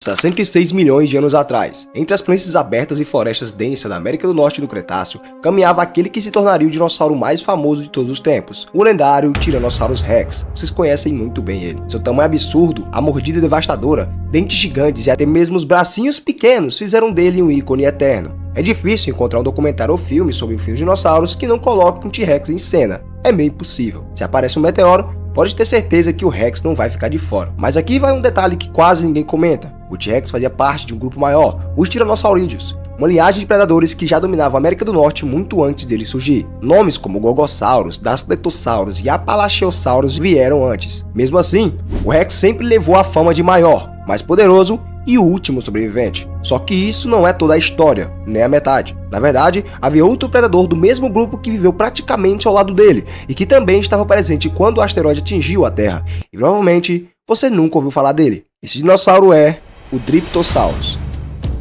66 milhões de anos atrás, entre as planícies abertas e florestas densas da América do Norte e do Cretáceo, caminhava aquele que se tornaria o dinossauro mais famoso de todos os tempos, o lendário Tyrannosaurus Rex. Vocês conhecem muito bem ele. Seu tamanho absurdo, a mordida devastadora, dentes gigantes e até mesmo os bracinhos pequenos fizeram dele um ícone eterno. É difícil encontrar um documentário ou filme sobre o fim dos dinossauros que não coloque um T-Rex em cena. É meio impossível. Se aparece um meteoro, pode ter certeza que o Rex não vai ficar de fora. Mas aqui vai um detalhe que quase ninguém comenta. O T-Rex fazia parte de um grupo maior, os Tyrannosaurídeos, uma linhagem de predadores que já dominava a América do Norte muito antes dele surgir. Nomes como Gorgossauros, Daspletossauros e Apalacheossauros vieram antes. Mesmo assim, o Rex sempre levou a fama de maior, mais poderoso e o último sobrevivente. Só que isso não é toda a história, nem a metade. Na verdade, havia outro predador do mesmo grupo que viveu praticamente ao lado dele e que também estava presente quando o asteroide atingiu a Terra. E provavelmente você nunca ouviu falar dele. Esse dinossauro é o Dryptosaurus.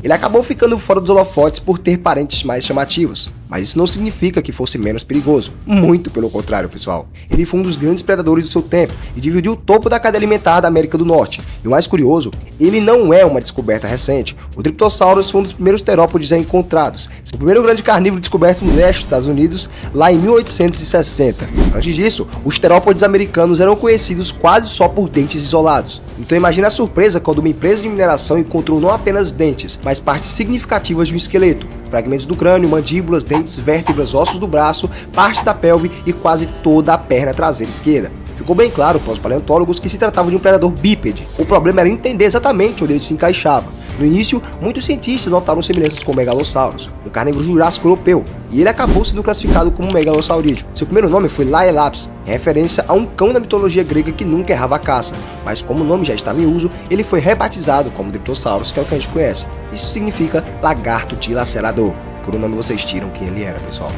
Ele acabou ficando fora dos holofotes por ter parentes mais chamativos, mas isso não significa que fosse menos perigoso. Muito pelo contrário, pessoal. Ele foi um dos grandes predadores do seu tempo e dividiu o topo da cadeia alimentar da América do Norte. E o mais curioso, ele não é uma descoberta recente. O Dryptosaurus foi um dos primeiros terópodes encontrados. O primeiro grande carnívoro descoberto no leste dos Estados Unidos, lá em 1860. Antes disso, os terópodes americanos eram conhecidos quase só por dentes isolados. Então imagine a surpresa quando uma empresa de mineração encontrou não apenas dentes, mas partes significativas de um esqueleto. Fragmentos do crânio, mandíbulas, dentes, vértebras, ossos do braço, parte da pelve e quase toda a perna traseira esquerda. Ficou bem claro para os paleontólogos que se tratava de um predador bípede. O problema era entender exatamente onde ele se encaixava. No início, muitos cientistas notaram semelhanças com Megalosaurus, um carnívoro jurássico europeu, e ele acabou sendo classificado como Megalosaurídeo. Seu primeiro nome foi Laelaps, em referência a um cão da mitologia grega que nunca errava a caça, mas como o nome já estava em uso, ele foi rebatizado como Dryptosaurus, que é o que a gente conhece. Isso significa lagarto dilacerador. Por um nome vocês tiram quem ele era, pessoal.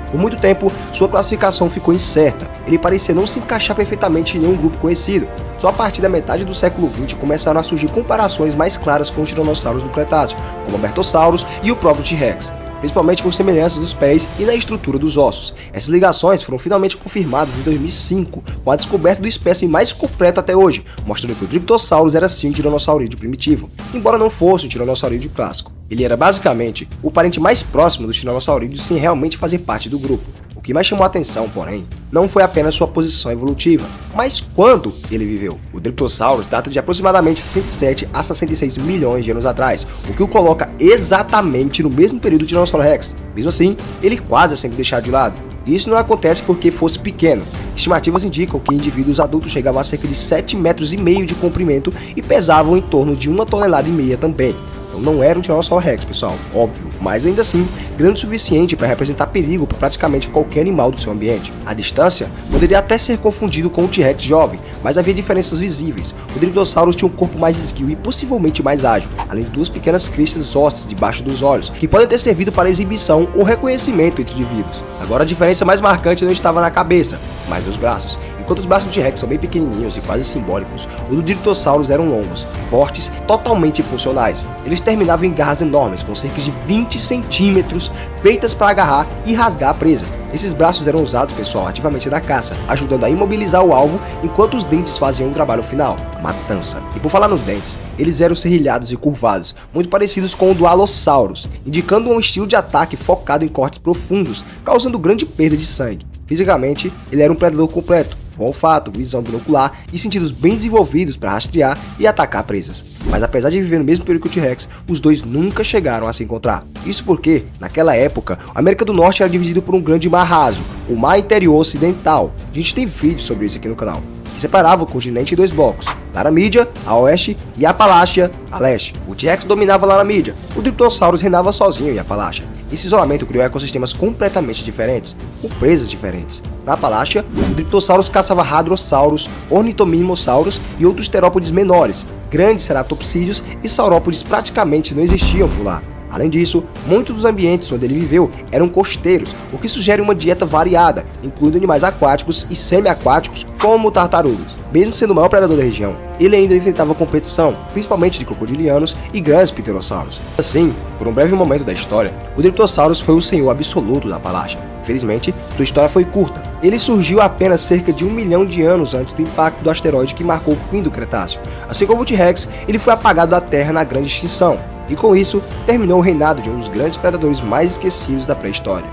Por muito tempo, sua classificação ficou incerta. Ele parecia não se encaixar perfeitamente em nenhum grupo conhecido. Só a partir da metade do século XX começaram a surgir comparações mais claras com os tiranossauros do Cretáceo, como o Bertosaurus e o próprio T-Rex, principalmente por semelhanças dos pés e na estrutura dos ossos. Essas ligações foram finalmente confirmadas em 2005, com a descoberta do espécime mais completo até hoje, mostrando que o Dryptosaurus era sim um tiranossaurídeo primitivo, embora não fosse um tiranossaurídeo clássico. Ele era basicamente o parente mais próximo dos tiranossaurídeos sem realmente fazer parte do grupo. O que mais chamou a atenção, porém, não foi apenas sua posição evolutiva, mas quando ele viveu. O Dryptosaurus data de aproximadamente 67 a 66 milhões de anos atrás, o que o coloca exatamente no mesmo período do Tiranossauro Rex. Mesmo assim, ele quase é sempre deixado de lado. Isso não acontece porque fosse pequeno. Estimativas indicam que indivíduos adultos chegavam a cerca de 7,5 metros de comprimento e pesavam em torno de 1,5 toneladas também. Então não era um Tiranossauro Rex, pessoal, óbvio, mas ainda assim, grande o suficiente para representar perigo para praticamente qualquer animal do seu ambiente. A distância poderia até ser confundido com o T-Rex jovem, mas havia diferenças visíveis. O Dryptosaurus tinha um corpo mais esguio e possivelmente mais ágil, além de duas pequenas cristas ósseas debaixo dos olhos, que podem ter servido para exibição ou reconhecimento entre indivíduos. Agora a diferença mais marcante não estava na cabeça, mas nos braços. Enquanto os braços do T-Rex são bem pequenininhos e quase simbólicos, os do Dryptosaurus eram longos, fortes, totalmente funcionais. Eles terminavam em garras enormes, com cerca de 20 centímetros, feitas para agarrar e rasgar a presa. Esses braços eram usados, pessoal, ativamente na caça, ajudando a imobilizar o alvo enquanto os dentes faziam o trabalho final, a matança. E por falar nos dentes, eles eram serrilhados e curvados, muito parecidos com o do Allosaurus, indicando um estilo de ataque focado em cortes profundos, causando grande perda de sangue. Fisicamente, ele era um predador completo, com olfato, visão binocular e sentidos bem desenvolvidos para rastrear e atacar presas. Mas apesar de viver no mesmo período que o T-Rex, os dois nunca chegaram a se encontrar. Isso porque, naquela época, a América do Norte era dividida por um grande mar raso, o Mar Interior Ocidental. A gente tem vídeos sobre isso aqui no canal, que separava o continente em dois blocos, Laramídia, a oeste, e Apaláchia, a leste. O T-Rex dominava Laramídia, o Dryptosaurus reinava sozinho em Apaláchia. Esse isolamento criou ecossistemas completamente diferentes, com presas diferentes. Na Apaláchia, o Dryptosaurus caçava Hadrosaurus, Ornitomimosaurus e outros terópodes menores. Grandes ceratopsídeos e saurópodes praticamente não existiam por lá. Além disso, muitos dos ambientes onde ele viveu eram costeiros, o que sugere uma dieta variada, incluindo animais aquáticos e semi-aquáticos, como tartarugas. Mesmo sendo o maior predador da região, ele ainda enfrentava competição, principalmente de crocodilianos e grandes pterossauros. Assim, por um breve momento da história, o Dryptosaurus foi o senhor absoluto da Apaláchia. Infelizmente, sua história foi curta. ele surgiu apenas cerca de 1 milhão de anos antes do impacto do asteroide que marcou o fim do Cretáceo. Assim como o T-Rex, ele foi apagado da Terra na Grande Extinção, e com isso terminou o reinado de um dos grandes predadores mais esquecidos da pré-história.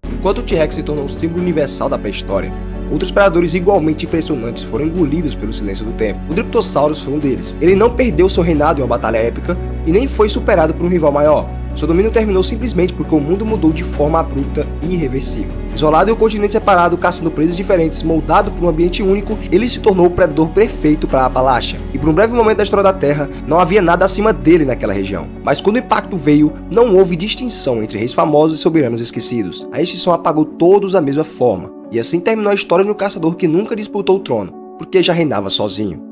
Enquanto o T-Rex se tornou um símbolo universal da pré-história, outros predadores igualmente impressionantes foram engolidos pelo silêncio do tempo. O Dryptosaurus foi um deles. Ele não perdeu seu reinado em uma batalha épica e nem foi superado por um rival maior. Seu domínio terminou simplesmente porque o mundo mudou de forma abrupta e irreversível. Isolado em um continente separado, caçando presas diferentes, moldado por um ambiente único, ele se tornou o predador perfeito para a Appalachia. E por um breve momento da história da Terra, não havia nada acima dele naquela região. Mas quando o impacto veio, não houve distinção entre reis famosos e soberanos esquecidos. A extinção apagou todos da mesma forma. E assim terminou a história de um caçador que nunca disputou o trono, porque já reinava sozinho.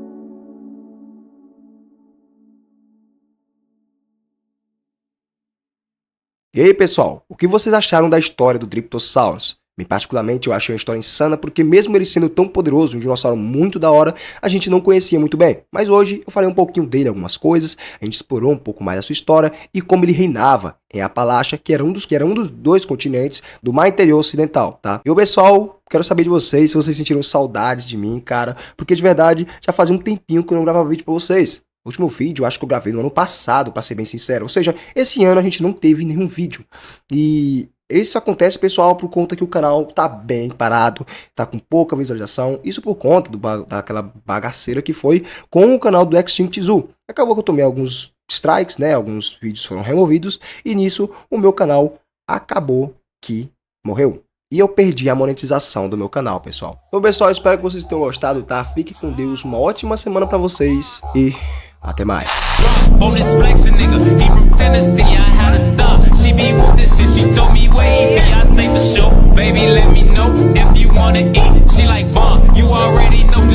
E aí, pessoal, o que vocês acharam da história do Dryptosaurus? Particularmente, eu achei uma história insana porque mesmo ele sendo tão poderoso, um dinossauro muito da hora, a gente não conhecia muito bem. Mas hoje eu falei um pouquinho dele, algumas coisas, a gente explorou um pouco mais a sua história e como ele reinava em Appalachia, que era um dos dois continentes do mar interior ocidental, tá? E o pessoal, quero saber de vocês se vocês sentiram saudades de mim, cara, porque de verdade já fazia um tempinho que eu não gravava vídeo pra vocês. O último vídeo eu acho que eu gravei no ano passado, pra ser bem sincero. Ou seja, esse ano a gente não teve nenhum vídeo. E isso acontece, pessoal, por conta que o canal tá bem parado, tá com pouca visualização. Isso por conta daquela bagaceira que foi com o canal do Extinct Zoo. Acabou que eu tomei alguns strikes, né? Alguns vídeos foram removidos. E nisso o meu canal acabou que morreu. E eu perdi a monetização do meu canal, pessoal. Então, pessoal, espero que vocês tenham gostado, tá? Fique com Deus, uma ótima semana pra vocês e até mais. Bonus flexing nigga, he from Tennessee, I had a thought. She be with this shit, she told me where he be, I say for sure. Baby, let me know if you wanna eat. She like, you already know.